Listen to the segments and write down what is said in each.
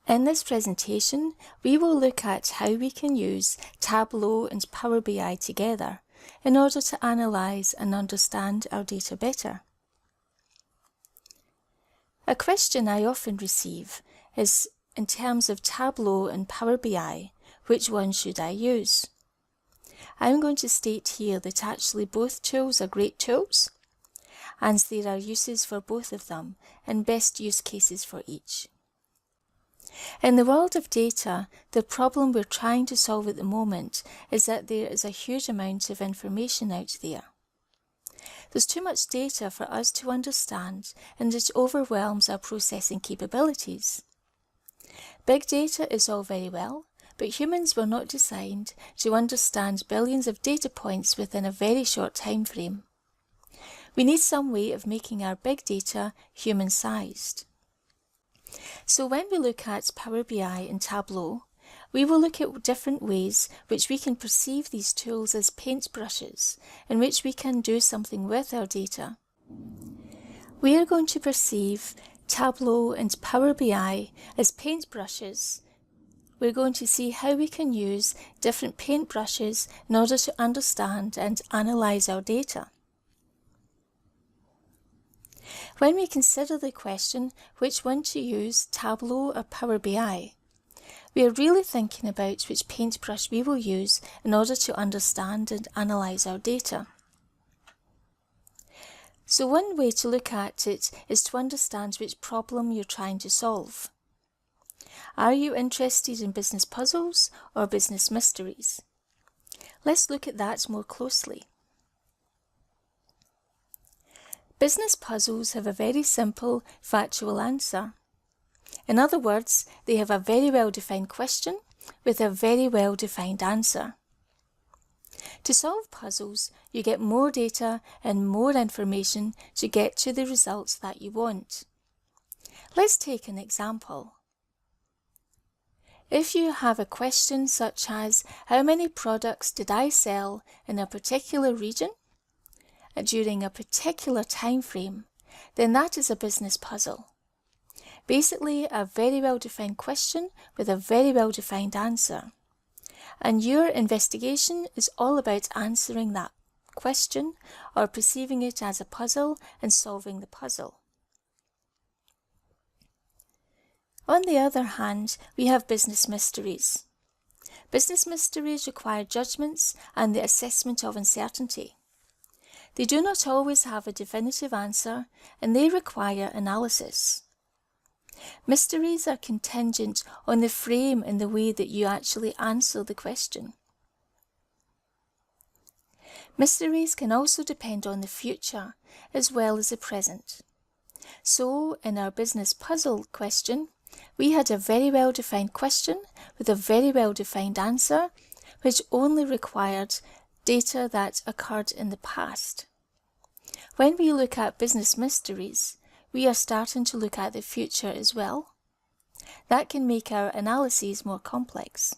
In this presentation, we will look at how we can use Tableau and Power BI together in order to analyse and understand our data better. A question I often receive is, in terms of Tableau and Power BI, which one should I use? I'm going to state here that actually both tools are great tools, and there are uses for both of them and best use cases for each. In the world of data, the problem we're trying to solve at the moment is that there is a huge amount of information out there. There's too much data for us to understand, and it overwhelms our processing capabilities. Big data is all very well, but humans were not designed to understand billions of data points within a very short time frame. We need some way of making our big data human-sized. So when we look at Power BI and Tableau, we will look at different ways which we can perceive these tools as paintbrushes in which we can do something with our data. We are going to perceive Tableau and Power BI as paintbrushes. We're going to see how we can use different paintbrushes in order to understand and analyse our data. When we consider the question which one to use, Tableau or Power BI, we are really thinking about which paintbrush we will use in order to understand and analyse our data. So one way to look at it is to understand which problem you're trying to solve. Are you interested in business puzzles or business mysteries? Let's look at that more closely. Business puzzles have a very simple, factual answer. In other words, they have a very well-defined question with a very well-defined answer. To solve puzzles, you get more data and more information to get to the results that you want. Let's take an example. If you have a question such as, how many products did I sell in a particular region during a particular time frame, then that is a business puzzle. Basically, a very well-defined question with a very well-defined answer. And your investigation is all about answering that question or perceiving it as a puzzle and solving the puzzle. On the other hand, we have business mysteries. Business mysteries require judgments and the assessment of uncertainty. They do not always have a definitive answer, and they require analysis. Mysteries are contingent on the frame and the way that you actually answer the question. Mysteries can also depend on the future as well as the present. So, in our business puzzle question, we had a very well-defined question with a very well-defined answer, which only required data that occurred in the past. When we look at business mysteries, we are starting to look at the future as well. That can make our analyses more complex.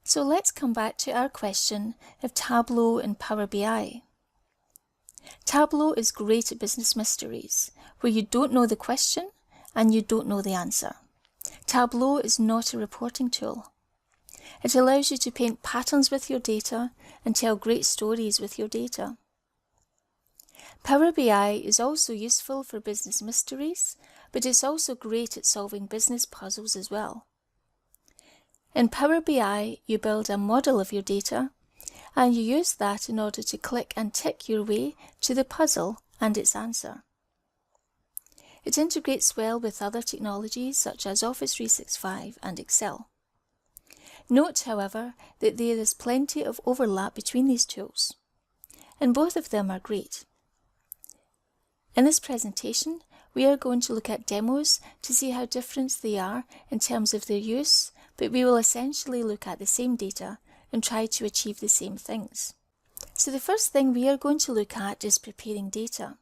So let's come back to our question of Tableau and Power BI. Tableau is great at business mysteries, where you don't know the question and you don't know the answer. Tableau is not a reporting tool. It allows you to paint patterns with your data and tell great stories with your data. Power BI is also useful for business mysteries, but it's also great at solving business puzzles as well. In Power BI, you build a model of your data, and you use that in order to click and tick your way to the puzzle and its answer. It integrates well with other technologies such as Office 365 and Excel. Note, however, that there is plenty of overlap between these tools, and both of them are great. In this presentation, we are going to look at demos to see how different they are in terms of their use, but we will essentially look at the same data and try to achieve the same things. So the first thing we are going to look at is preparing data.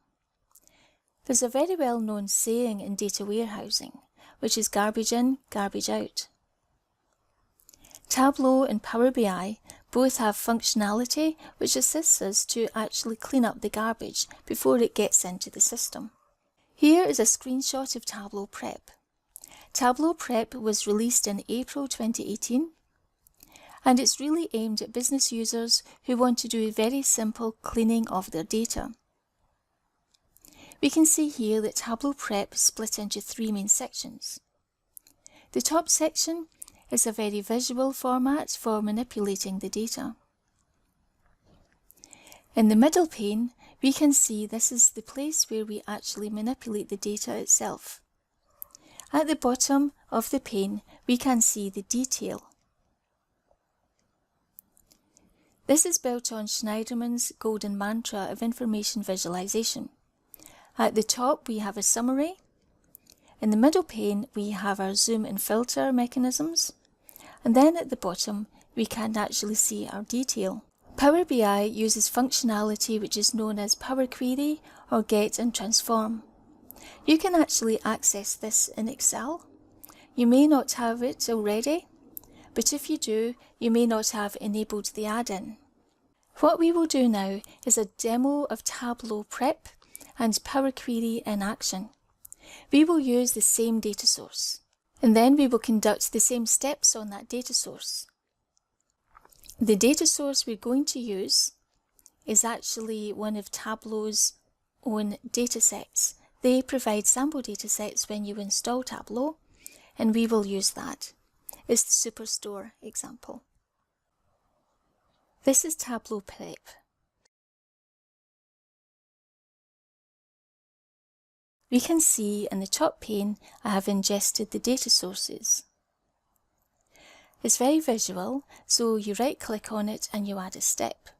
There's a very well-known saying in data warehousing, which is garbage in, garbage out. Tableau and Power BI both have functionality which assists us to actually clean up the garbage before it gets into the system. Here is a screenshot of Tableau Prep. Tableau Prep was released in April 2018, and it's really aimed at business users who want to do very simple cleaning of their data. We can see here that Tableau Prep is split into three main sections. The top section is a very visual format for manipulating the data. In the middle pane, we can see this is the place where we actually manipulate the data itself. At the bottom of the pane, we can see the detail. This is built on Schneiderman's golden mantra of information visualization. At the top, we have a summary. In the middle pane, we have our zoom and filter mechanisms. And then at the bottom, we can actually see our detail. Power BI uses functionality which is known as Power Query or Get and Transform. You can actually access this in Excel. You may not have it already, but if you do, you may not have enabled the add-in. What we will do now is a demo of Tableau Prep and Power Query in action. We will use the same data source, and then we will conduct the same steps on that data source. The data source we're going to use is actually one of Tableau's own datasets. They provide sample datasets when you install Tableau, and we will use that. It's the Superstore example. This is Tableau Prep. We can see in the top pane I have ingested the data sources. It's very visual, so you right-click on it and you add a step.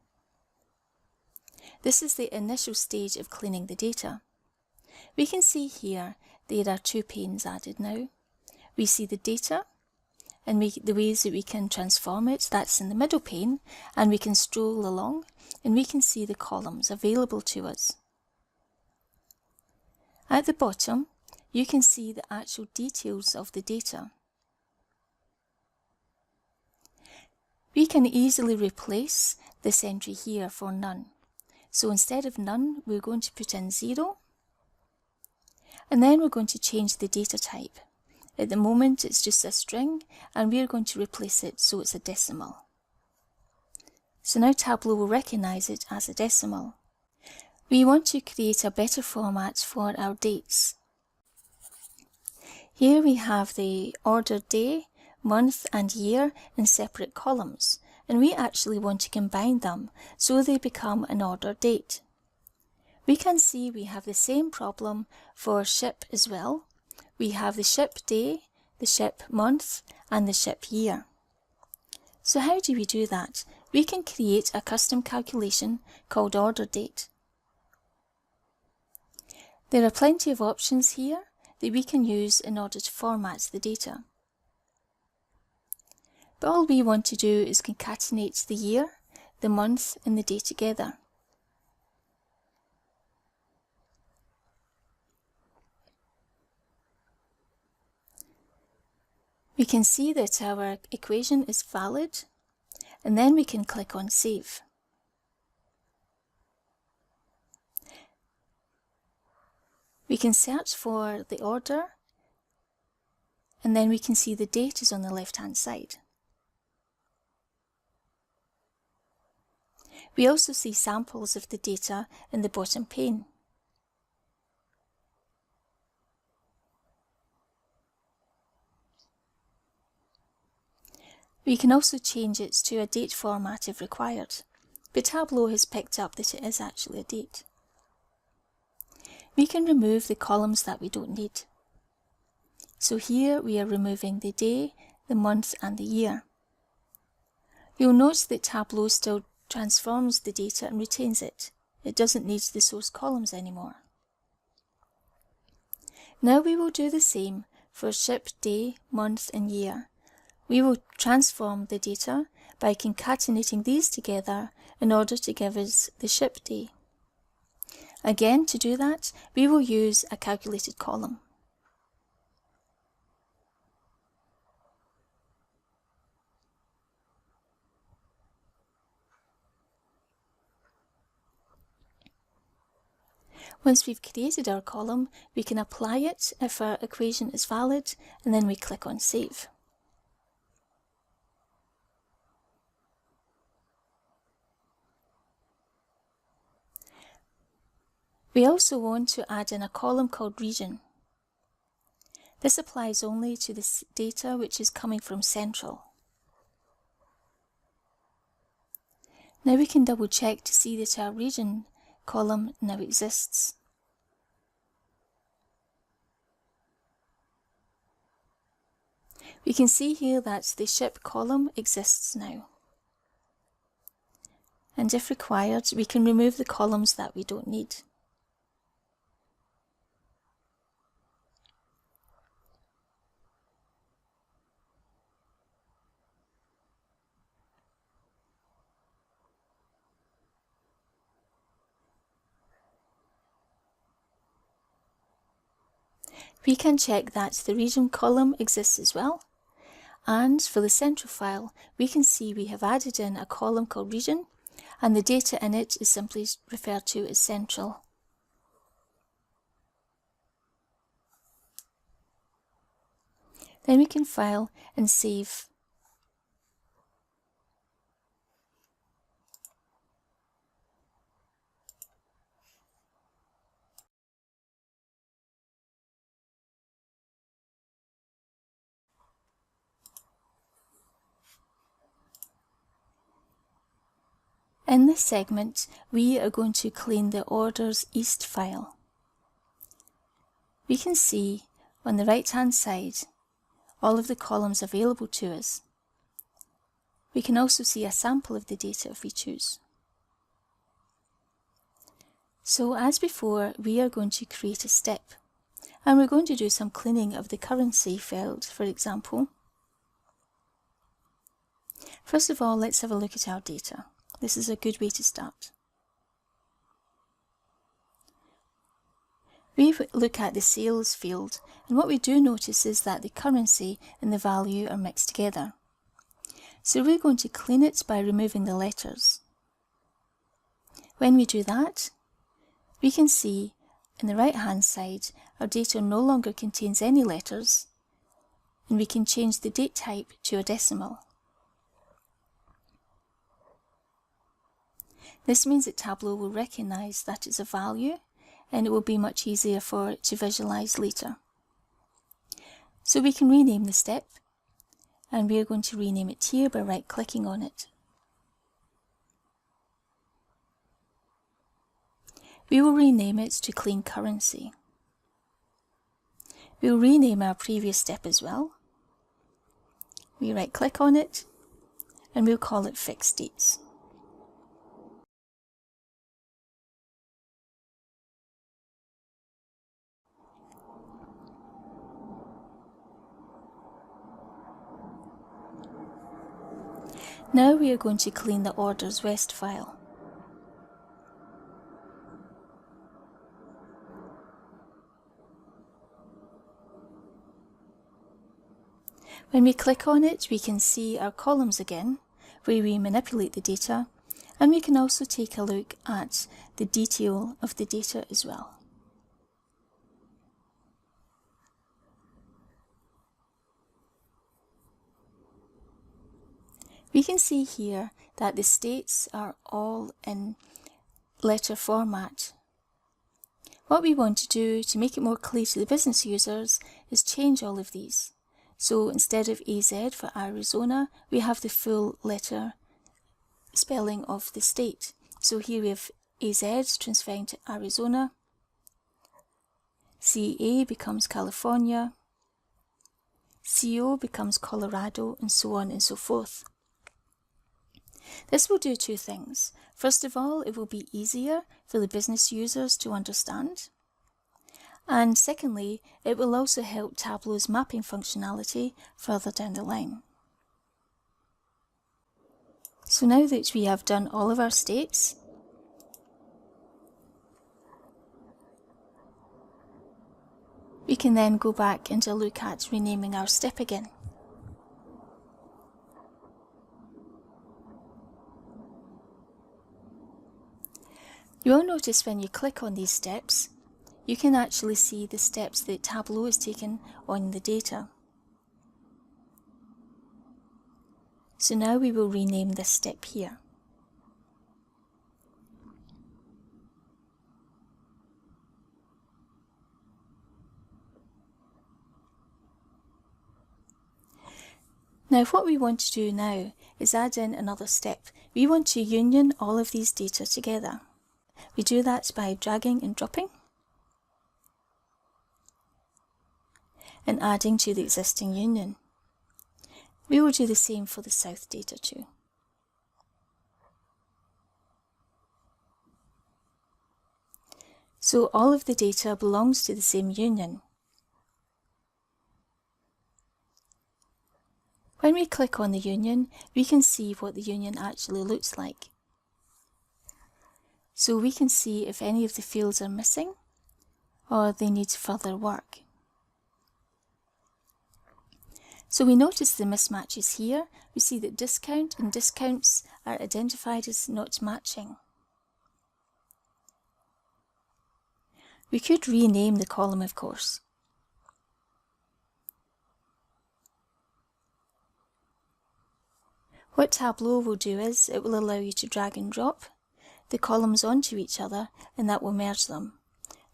This is the initial stage of cleaning the data. We can see here there are two panes added now. We see the data and the ways that we can transform it, that's in the middle pane, and we can stroll along and we can see the columns available to us. At the bottom, you can see the actual details of the data. We can easily replace this entry here for none. So instead of none, we're going to put in 0. And then we're going to change the data type. At the moment, it's just a string, and we're going to replace it so it's a decimal. So now Tableau will recognize it as a decimal. We want to create a better format for our dates. Here we have the ordered day, month and year in separate columns, and we actually want to combine them so they become an ordered date. We can see we have the same problem for ship as well. We have the ship day, the ship month and the ship year. So how do we do that? We can create a custom calculation called order date. There are plenty of options here that we can use in order to format the data. But all we want to do is concatenate the year, the month and the day together. We can see that our equation is valid, and then we can click on Save. We can search for the order, and then we can see the date is on the left-hand side. We also see samples of the data in the bottom pane. We can also change it to a date format if required, but Tableau has picked up that it is actually a date. We can remove the columns that we don't need. So here we are removing the day, the month and the year. You'll note that Tableau still transforms the data and retains it. It doesn't need the source columns anymore. Now we will do the same for ship, day, month and year. We will transform the data by concatenating these together in order to give us the ship day. Again, to do that, we will use a calculated column. Once we've created our column, we can apply it if our equation is valid, and then we click on Save. We also want to add in a column called Region. This applies only to the data which is coming from Central. Now we can double check to see that our Region column now exists. We can see here that the ship column exists now. And if required, we can remove the columns that we don't need. We can check that the region column exists as well. And for the central file, we can see we have added in a column called region, and the data in it is simply referred to as central. Then we can file and save. In this segment, we are going to clean the Orders East file. We can see on the right-hand side all of the columns available to us. We can also see a sample of the data if we choose. So as before, we are going to create a step, and we're going to do some cleaning of the currency field, for example. First of all, let's have a look at our data. This is a good way to start. We look at the sales field, and what we do notice is that the currency and the value are mixed together. So we're going to clean it by removing the letters. When we do that, we can see in the right hand side our data no longer contains any letters, and we can change the date type to a decimal. This means that Tableau will recognise that it's a value, and it will be much easier for it to visualise later. So we can rename the step, and we are going to rename it here by right-clicking on it. We will rename it to Clean Currency. We will rename our previous step as well. We right-click on it, and we'll call it Fixed Dates. Now we are going to clean the Orders West file. When we click on it, we can see our columns again, where we manipulate the data, and we can also take a look at the detail of the data as well. We can see here that the states are all in letter format. What we want to do to make it more clear to the business users is change all of these. So instead of AZ for Arizona, we have the full letter spelling of the state. So here we have AZ transferring to Arizona, CA becomes California, CO becomes Colorado, and so on and so forth. This will do two things. First of all, it will be easier for the business users to understand. And secondly, it will also help Tableau's mapping functionality further down the line. So now that we have done all of our states, we can then go back and look at renaming our step again. You will notice when you click on these steps, you can actually see the steps that Tableau has taken on the data. So now we will rename this step here. Now what we want to do now is add in another step. We want to union all of these data together. We do that by dragging and dropping and adding to the existing union. We will do the same for the south data too. So all of the data belongs to the same union. When we click on the union, we can see what the union actually looks like. So we can see if any of the fields are missing or they need further work. So we notice the mismatches here. We see that discount and discounts are identified as not matching. We could rename the column, of course. What Tableau will do is it will allow you to drag and drop the columns onto each other, and that will merge them.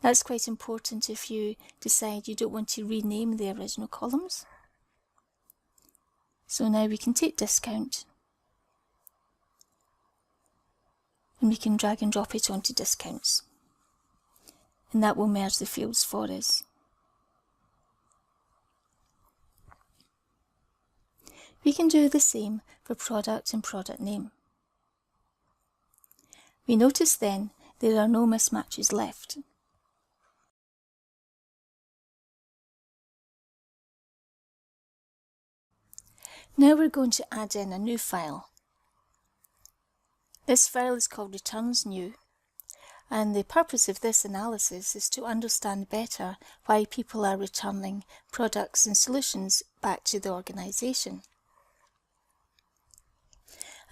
That's quite important if you decide you don't want to rename the original columns. So now we can take discount and we can drag and drop it onto discounts, and that will merge the fields for us. We can do the same for product and product name. We notice then there are no mismatches left. Now we're going to add in a new file. This file is called returns new, and the purpose of this analysis is to understand better why people are returning products and solutions back to the organisation.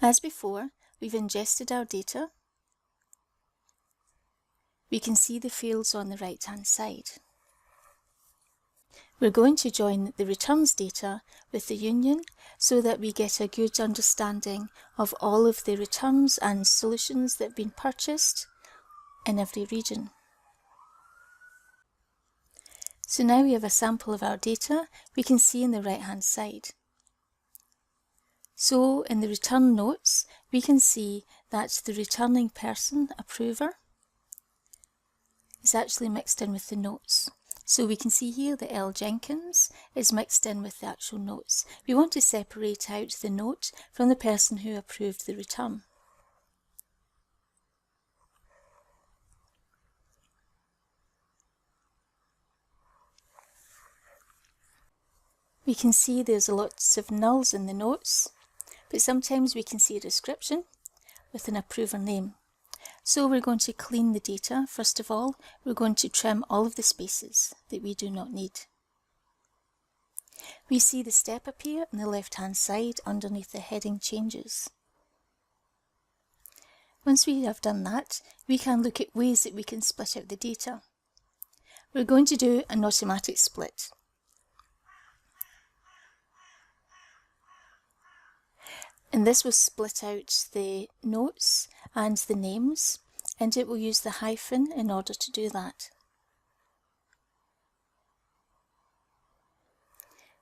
As before, we've ingested our data. We can see the fields on the right-hand side. We're going to join the returns data with the union so that we get a good understanding of all of the returns and solutions that have been purchased in every region. So now we have a sample of our data we can see on the right-hand side. So in the return notes, we can see that the returning person, approver, is actually mixed in with the notes. So we can see here that L. Jenkins is mixed in with the actual notes. We want to separate out the note from the person who approved the return. We can see there's lots of nulls in the notes, but sometimes we can see a description with an approver name. So we're going to clean the data. First of all, we're going to trim all of the spaces that we do not need. We see the step appear on the left-hand side underneath the heading changes. Once we have done that, we can look at ways that we can split out the data. We're going to do an automatic split. And this will split out the notes and the names, and it will use the hyphen in order to do that.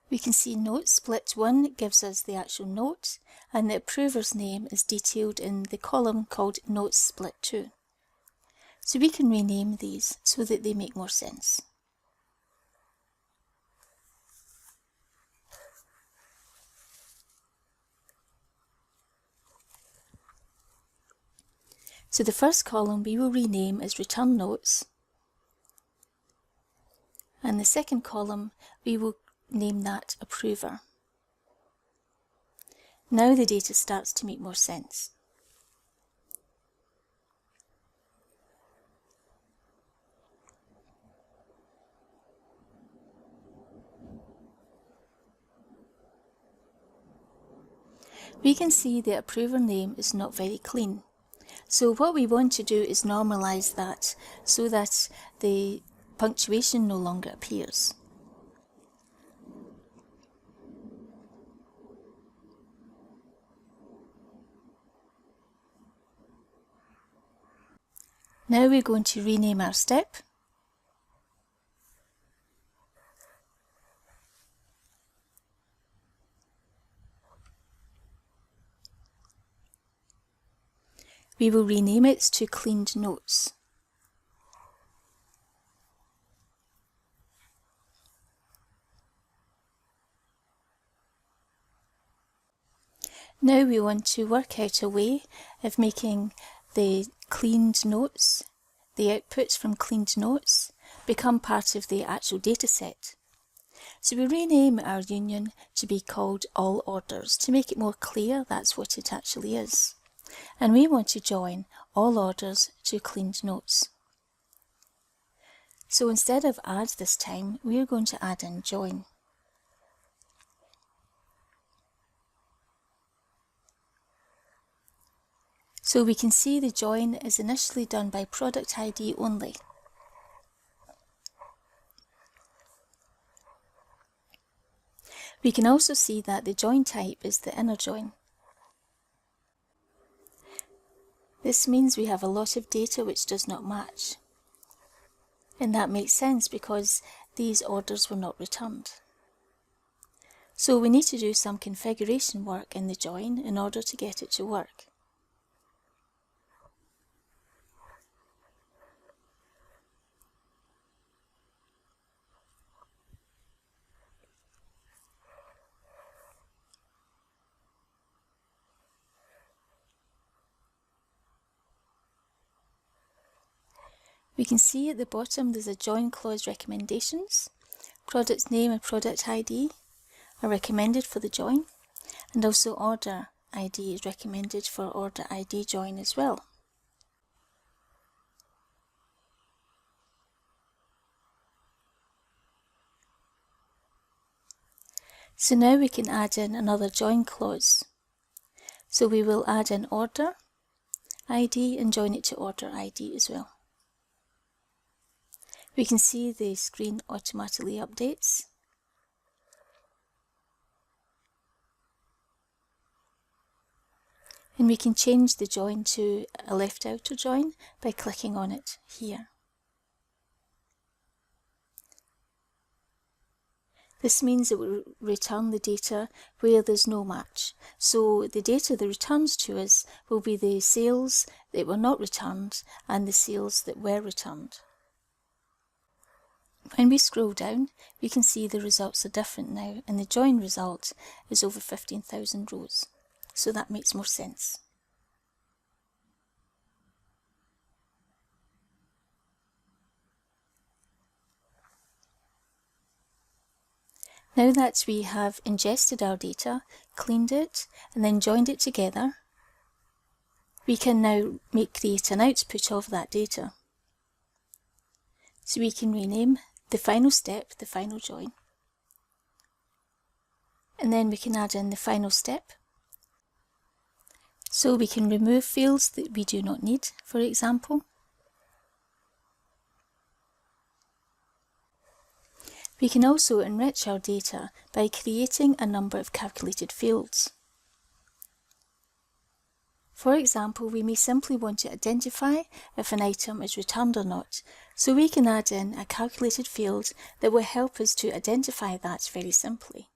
We can see note split 1 gives us the actual note, and the approver's name is detailed in the column called note split 2. So we can rename these so that they make more sense. So the first column we will rename as return notes, and the second column we will name that approver. Now the data starts to make more sense. We can see the approver name is not very clean. So what we want to do is normalize that so that the punctuation no longer appears. Now we're going to rename our step. We will rename it to Cleaned Notes. Now we want to work out a way of making the cleaned notes, the outputs from cleaned notes, become part of the actual data set. So we rename our union to be called All Orders to make it more clear that's what it actually is. And we want to join all orders to cleaned notes. So instead of add this time, we are going to add in join. So we can see the join is initially done by product ID only. We can also see that the join type is the inner join. This means we have a lot of data which does not match. And that makes sense because these orders were not returned. So we need to do some configuration work in the join in order to get it to work. We can see at the bottom there's a join clause recommendations. Product name and product ID are recommended for the join, and also order ID is recommended for order ID join as well. So now we can add in another join clause. So we will add in order ID and join it to order ID as well. We can see the screen automatically updates. And we can change the join to a left outer join by clicking on it here. This means it will return the data where there's no match. So the data that returns to us will be the sales that were not returned and the sales that were returned. When we scroll down, we can see the results are different now, and the join result is over 15,000 rows. So that makes more sense. Now that we have ingested our data, cleaned it, and then joined it together, we can now create an output of that data. So we can rename the final step, the final join. And then we can add in the final step. So we can remove fields that we do not need, for example. We can also enrich our data by creating a number of calculated fields. For example, we may simply want to identify if an item is returned or not, so we can add in a calculated field that will help us to identify that very simply.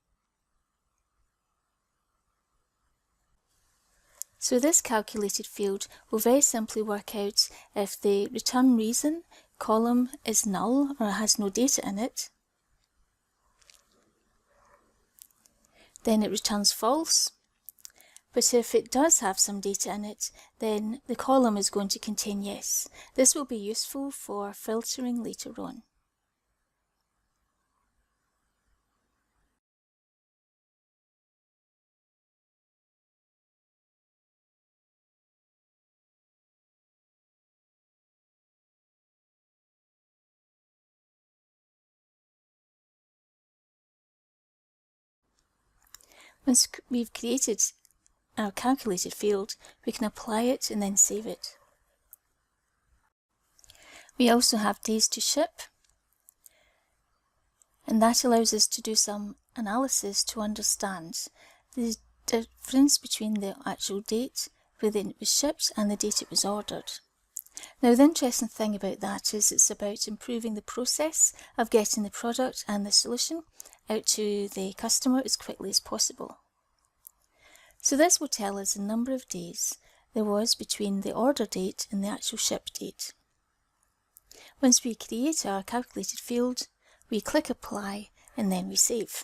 So this calculated field will very simply work out if the return reason column is null or has no data in it. Then it returns false. But if it does have some data in it, then the column is going to contain yes. This will be useful for filtering later on. Once we've created our calculated field, we can apply it and then save it. We also have days to ship, and that allows us to do some analysis to understand the difference between the actual date when it was shipped and the date it was ordered. Now, the interesting thing about that is it's about improving the process of getting the product and the solution out to the customer as quickly as possible. So this will tell us the number of days there was between the order date and the actual ship date. Once we create our calculated field, we click Apply and then we save.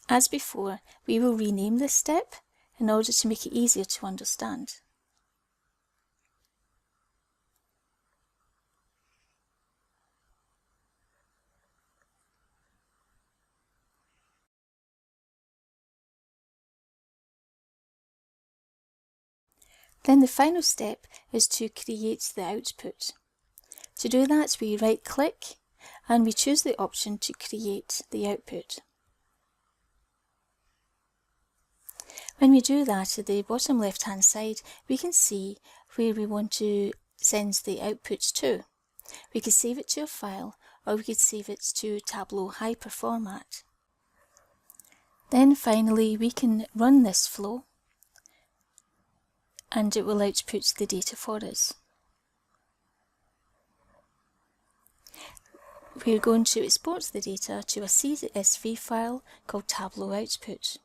As before, we will rename this step in order to make it easier to understand. Then the final step is to create the output. To do that, we right-click and we choose the option to create the output. When we do that, at the bottom left-hand side, we can see where we want to send the outputs to. We could save it to a file, or we could save it to Tableau Hyper format. Then finally, we can run this flow, and it will output the data for us. We're going to export the data to a CSV file called Tableau Output.